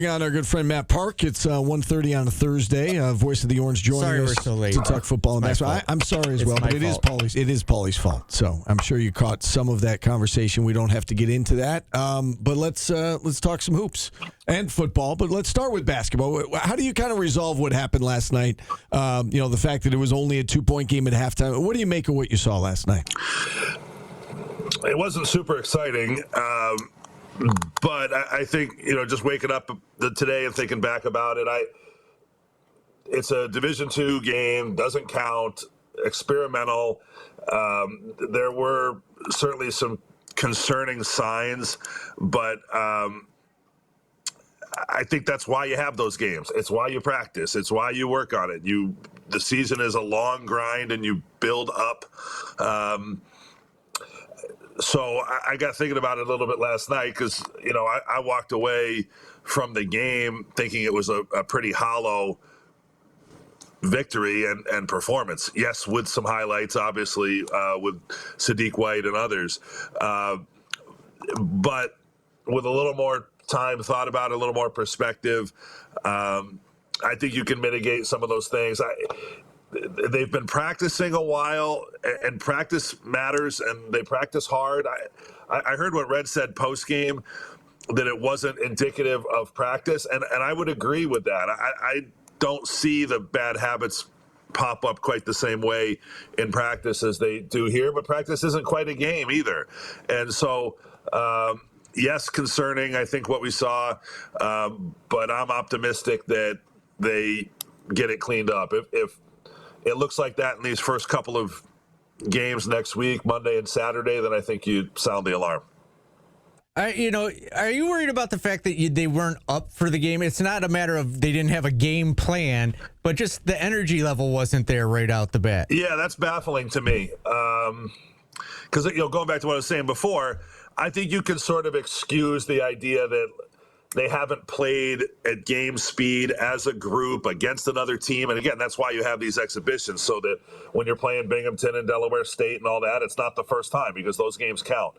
On our good friend Matt Park. It's 1:30 on a Thursday. Voice of the Orange joining Sorry us we're so late. to talk football and basketball. I'm sorry as well, but it is Paulie's fault. So I'm sure you caught some of that conversation. We don't have to get into that. But let's talk some hoops and football. But let's start with basketball. How do you kind of resolve what happened last night? The fact that it was only a 2-point game at halftime. What do you make of what you saw last night? It wasn't super exciting. But I think, just waking up today and thinking back about it, it's a Division II game, doesn't count, experimental. There were certainly some concerning signs, but I think that's why you have those games. It's why you practice. It's why you work on it. The season is a long grind, and you build up. So I got thinking about it a little bit last night because, I walked away from the game thinking it was a pretty hollow victory and performance. Yes, with some highlights, obviously, with Sadiq White and others. But with a little more time thought about it, a little more perspective, I think you can mitigate some of those things. They've been practicing a while, and practice matters, and they practice hard. I heard what Red said post-game, that it wasn't indicative of practice, and I would agree with that. I don't see the bad habits pop up quite the same way in practice as they do here, but practice isn't quite a game either. And so, yes, concerning, I think, what we saw, but I'm optimistic that they get it cleaned up. If it looks like that in these first couple of games next week, Monday and Saturday, then I think you sound the alarm. Are you worried about the fact that they weren't up for the game? It's not a matter of they didn't have a game plan, but just the energy level wasn't there right out the bat. Yeah, that's baffling to me. Because, going back to what I was saying before, I think you can sort of excuse the idea that they haven't played at game speed as a group against another team. And again, that's why you have these exhibitions, so that when you're playing Binghamton and Delaware State and all that, it's not the first time, because those games count.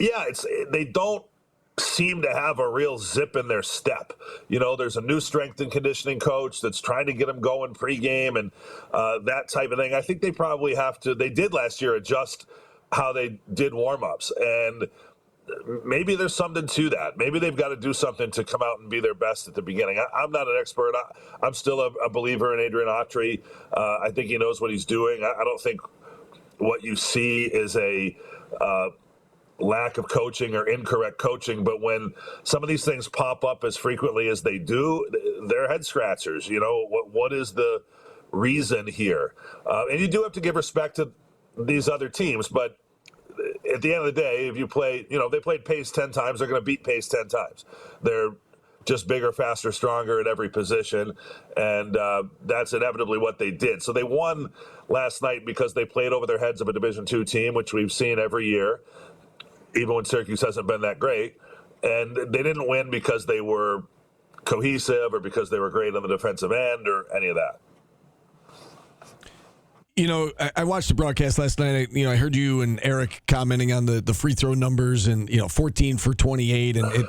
They don't seem to have a real zip in their step. There's a new strength and conditioning coach that's trying to get them going pregame and that type of thing. I think they probably have to, they did last year, adjust how they did warm-ups. And maybe there's something to that. Maybe they've got to do something to come out and be their best at the beginning. I'm not an expert. I'm still a believer in Adrian Autry. I think he knows what he's doing. I don't think what you see is a lack of coaching or incorrect coaching, but when some of these things pop up as frequently as they do, they're head scratchers. What is the reason here? And you do have to give respect to these other teams, but at the end of the day, if you play, they played Pace 10 times, they're going to beat Pace 10 times. They're just bigger, faster, stronger at every position, and that's inevitably what they did. So they won last night because they played over their heads of a Division II team, which we've seen every year, even when Syracuse hasn't been that great. And they didn't win because they were cohesive or because they were great on the defensive end or any of that. I watched the broadcast last night. I heard you and Eric commenting on the free throw numbers, and 14 for 28, and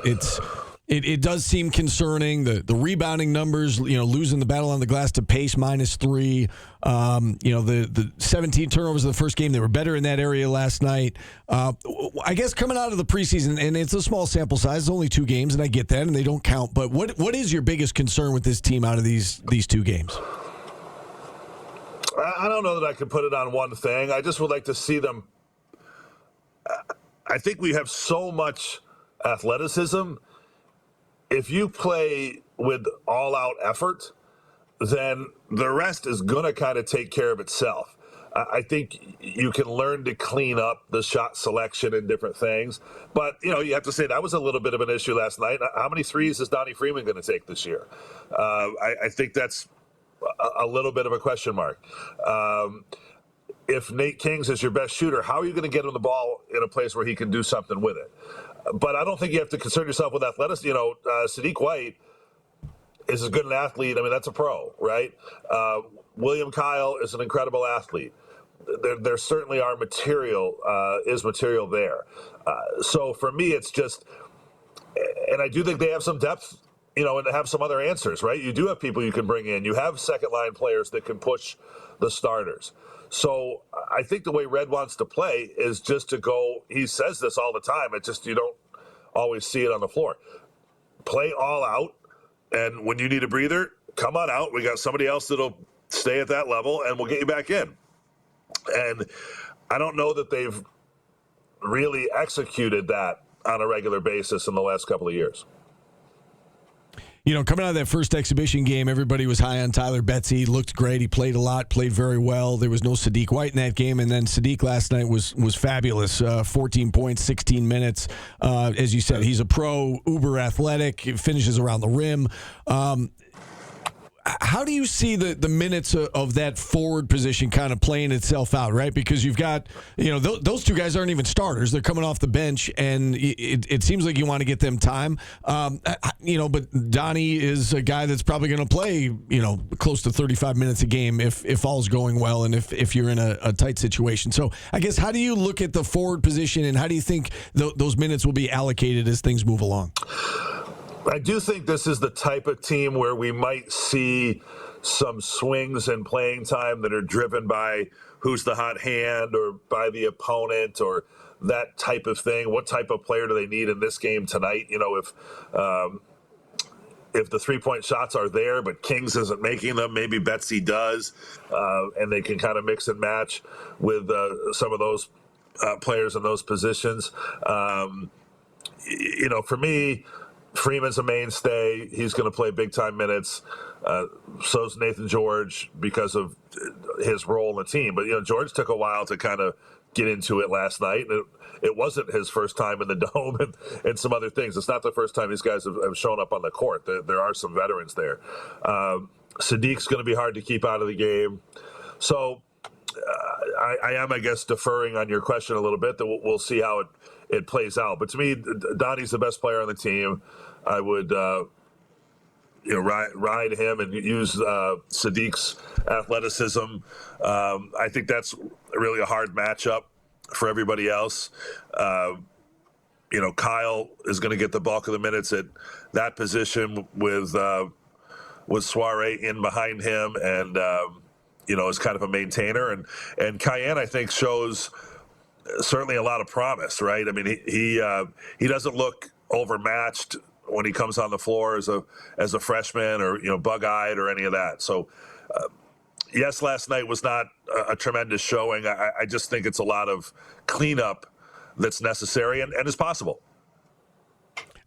it does seem concerning. The rebounding numbers, losing the battle on the glass to Pace -3. The 17 turnovers in the first game, they were better in that area last night. I guess coming out of the preseason, and it's a small sample size, it's only 2 games, and I get that, and they don't count. But what is your biggest concern with this team out of these 2 games? I don't know that I could put it on one thing. I just would like to see them. I think we have so much athleticism. If you play with all-out effort, then the rest is going to kind of take care of itself. I think you can learn to clean up the shot selection and different things. But, you have to say that was a little bit of an issue last night. How many threes is Donnie Freeman going to take this year? I think that's a little bit of a question mark. If Nate Kings is your best shooter, how are you going to get him the ball in a place where he can do something with it? But I don't think you have to concern yourself with athleticism. Sadiq White is as good an athlete. I mean, that's a pro, right? William Kyle is an incredible athlete. There certainly are material there. So for me, it's just And I do think they have some depth, and have some other answers, right? You do have people you can bring in. You have second-line players that can push the starters. So I think the way Red wants to play is just to go, he says this all the time, it's just you don't always see it on the floor. Play all out, and when you need a breather, come on out. We got somebody else that'll stay at that level, and we'll get you back in. And I don't know that they've really executed that on a regular basis in the last couple of years. Coming out of that first exhibition game, everybody was high on Tyler Betsy. He looked great. He played a lot, played very well. There was no Sadiq White in that game, and then Sadiq last night was fabulous. 14 points, 16 minutes. As you said, he's a pro, uber athletic, finishes around the rim. How do you see the minutes of that forward position kind of playing itself out, right? Because you've got, those two guys aren't even starters. They're coming off the bench, and it seems like you want to get them time. But Donnie is a guy that's probably going to play, close to 35 minutes a game if all's going well and if you're in a tight situation. So I guess how do you look at the forward position, and how do you think those minutes will be allocated as things move along? I do think this is the type of team where we might see some swings in playing time that are driven by who's the hot hand or by the opponent or that type of thing. What type of player do they need in this game tonight? If the three-point shots are there, but Kings isn't making them, maybe Betsy does, and they can kind of mix and match with some of those players in those positions. For me, Freeman's a mainstay. He's going to play big-time minutes. So's Nathan George because of his role in the team. But, George took a while to kind of get into it last night. And it wasn't his first time in the Dome and some other things. It's not the first time these guys have shown up on the court. There are some veterans there. Sadiq's going to be hard to keep out of the game. So I am, I guess, deferring on your question a little bit. That we'll see how it plays out. But to me, Donnie's the best player on the team. I would, ride him and use Sadiq's athleticism. I think that's really a hard matchup for everybody else. Kyle is going to get the bulk of the minutes at that position with Soiree in behind him and, is kind of a maintainer. And Cayenne, I think, shows certainly a lot of promise, right? I mean, he doesn't look overmatched when he comes on the floor as a freshman or bug-eyed or any of that. So yes, last night was not a tremendous showing. I just think it's a lot of cleanup that's necessary and is possible.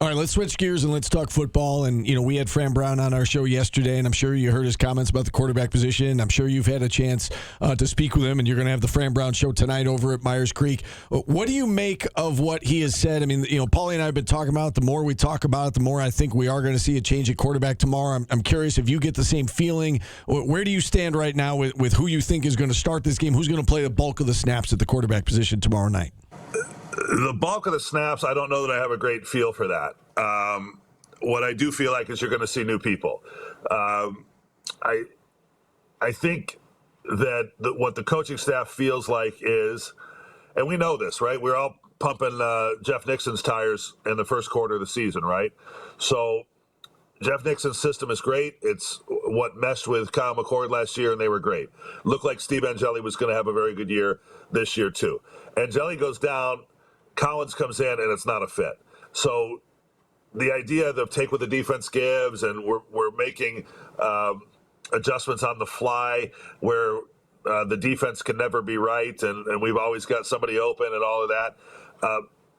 All right, let's switch gears and let's talk football. And, we had Fran Brown on our show yesterday, and I'm sure you heard his comments about the quarterback position. I'm sure you've had a chance to speak with him, and you're going to have the Fran Brown show tonight over at Myers Creek. What do you make of what he has said? I mean, Paulie and I have been talking about it. The more we talk about it, the more I think we are going to see a change at quarterback tomorrow. I'm curious if you get the same feeling. Where do you stand right now with who you think is going to start this game? Who's going to play the bulk of the snaps at the quarterback position tomorrow night? The bulk of the snaps, I don't know that I have a great feel for that. What I do feel like is you're going to see new people. I think that what the coaching staff feels like is, and we know this, right? We're all pumping Jeff Nixon's tires in the first quarter of the season, right? So Jeff Nixon's system is great. It's what meshed with Kyle McCord last year, and they were great. Looked like Steve Angeli was going to have a very good year this year, too. Angeli goes down, Collins comes in, and it's not a fit. So the idea of take what the defense gives, and we're making adjustments on the fly where the defense can never be right, and we've always got somebody open and all of that.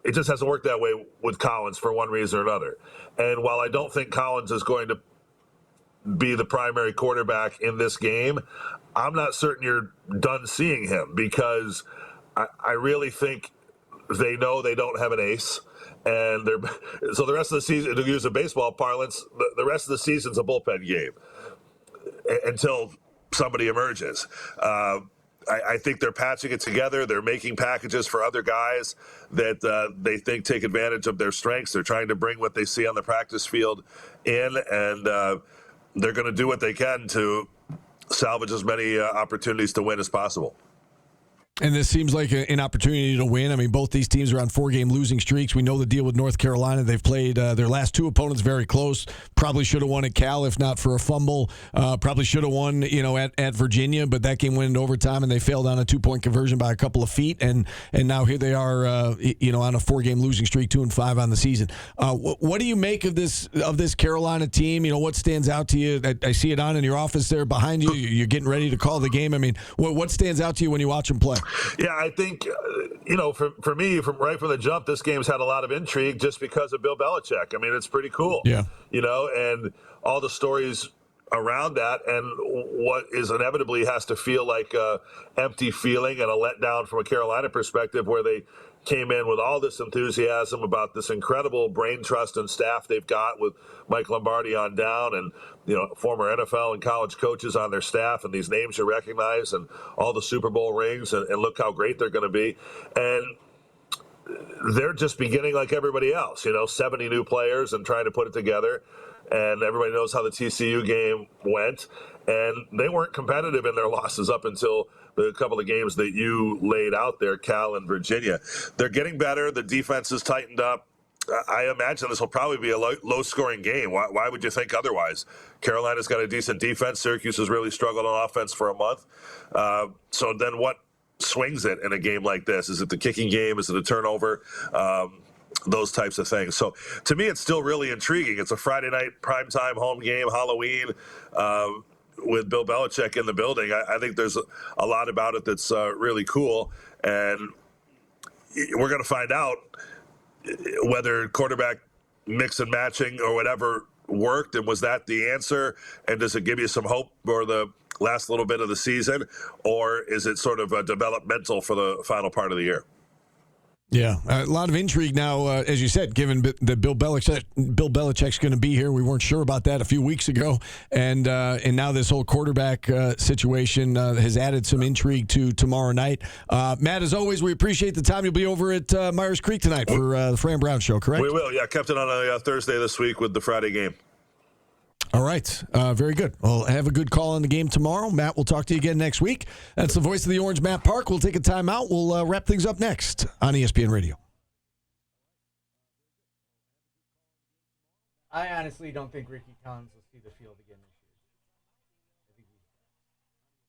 It just hasn't worked that way with Collins for one reason or another. And while I don't think Collins is going to be the primary quarterback in this game, I'm not certain you're done seeing him because I really think they know they don't have an ace. And so the rest of the season, to use a baseball parlance, the rest of the season's a bullpen game until somebody emerges. I think they're patching it together. They're making packages for other guys that they think take advantage of their strengths. They're trying to bring what they see on the practice field in, and they're going to do what they can to salvage as many opportunities to win as possible. And this seems like an opportunity to win. I mean, both these teams are on 4-game losing streaks. We know the deal with North Carolina. They've played their last 2 opponents very close. Probably should have won at Cal if not for a fumble. Probably should have won, at Virginia, but that game went into overtime and they failed on a 2-point conversion by a couple of feet. And now here they are, on a 4-game losing streak, 2-5 on the season. What do you make of this Carolina team? What stands out to you? I see it on in your office there behind you. You're getting ready to call the game. I mean, what stands out to you when you watch them play? Yeah, I think, for me, from the jump, this game's had a lot of intrigue just because of Bill Belichick. I mean, it's pretty cool. Yeah. And all the stories around that and what is inevitably has to feel like a empty feeling and a letdown from a Carolina perspective where they came in with all this enthusiasm about this incredible brain trust and staff they've got with Mike Lombardi on down and, former NFL and college coaches on their staff and these names you recognize and all the Super Bowl rings and look how great they're going to be. And they're just beginning like everybody else, 70 new players and trying to put it together. And everybody knows how the TCU game went. And they weren't competitive in their losses up until the couple of games that you laid out there, Cal and Virginia. They're getting better. The defense is tightened up. I imagine this will probably be a low-scoring game. Why would you think otherwise? Carolina's got a decent defense. Syracuse has really struggled on offense for a month. So then what swings it in a game like this? Is it the kicking game? Is it a turnover? Those types of things. So to me, it's still really intriguing. It's a Friday night primetime home game, Halloween, with Bill Belichick in the building. I think there's a lot about it that's really cool. And we're going to find out whether quarterback mix and matching or whatever worked, and was that the answer? And does it give you some hope for the last little bit of the season, or is it sort of a developmental for the final part of the year? Yeah, a lot of intrigue now, as you said, given that Bill Belichick's going to be here. We weren't sure about that a few weeks ago, and now this whole quarterback situation has added some intrigue to tomorrow night. Matt, as always, we appreciate the time. You'll be over at Myers Creek tonight for the Fran Brown Show, correct? We will, yeah. Kept it on a Thursday this week with the Friday game. All right. Very good. Well, have a good call on the game tomorrow. Matt, we'll talk to you again next week. That's the voice of the Orange, Matt Park. We'll take a timeout. We'll wrap things up next on ESPN Radio. I honestly don't think Rickie Collins will see the field again.